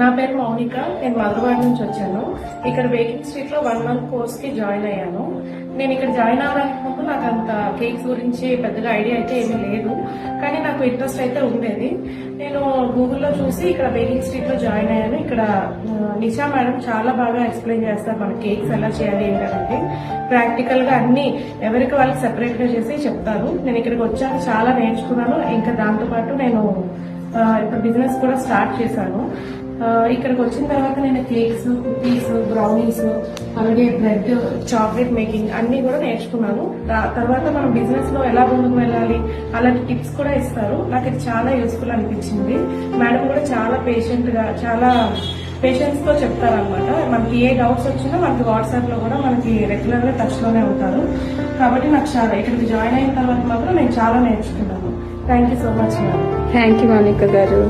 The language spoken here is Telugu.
నా పేరు మౌనిక. నేను మధురవాడ నుంచి వచ్చాను. ఇక్కడ బేకింగ్ స్ట్రీట్ లో 1 month కోర్స్ కి జాయిన్ అయ్యాను. నేను ఇక్కడ జాయిన్ అవ్వడానికి ముందు నాకు అంత కేక్స్ గురించి పెద్దగా ఐడియా అయితే ఏమీ లేదు, కానీ నాకు ఇంట్రెస్ట్ అయితే ఉండేది. నేను గూగుల్లో చూసి ఇక్కడ బేకింగ్ స్ట్రీట్ లో జాయిన్ అయ్యాను. ఇక్కడ నిషా మేడం చాలా బాగా ఎక్స్ప్లెయిన్ చేస్తారు మన కేక్స్ ఎలా చేయాలి ఏంటంటే. ప్రాక్టికల్ గా అన్ని ఎవరికి వాళ్ళకి సెపరేట్ గా చేసి చెప్తారు. నేను ఇక్కడికి వచ్చాక చాలా నేర్చుకున్నాను. ఇంకా దాంతో పాటు నేను ఇప్పుడు బిజినెస్ కూడా స్టార్ట్ చేశాను. ఇక్కడికి వచ్చిన తర్వాత నేను కేక్స్, కుకీస్, బ్రౌనీస్, అలాగే బ్రెడ్, చాక్లెట్ మేకింగ్ అన్ని కూడా నేర్చుకున్నాను. తర్వాత మనం బిజినెస్ లో ఎలా ముందుకు వెళ్ళాలి అలాంటి టిప్స్ కూడా ఇస్తారు. నాకు ఇది చాలా యూస్ఫుల్ అనిపించింది. మేడం కూడా చాలా పేషెన్స్ తో చెప్తారనమాట. మనకి ఏ డౌట్స్ వచ్చినా మనకి వాట్సాప్ లో కూడా మనకి రెగ్యులర్ గా టచ్ లోనే ఉంటారు. కాబట్టి నాకు చాలా ఇక్కడికి జాయిన్ అయిన తర్వాత మాత్రం నేను చాలా నేర్చుకున్నాను. Thank you so much madam. Thank you Mounika గారు.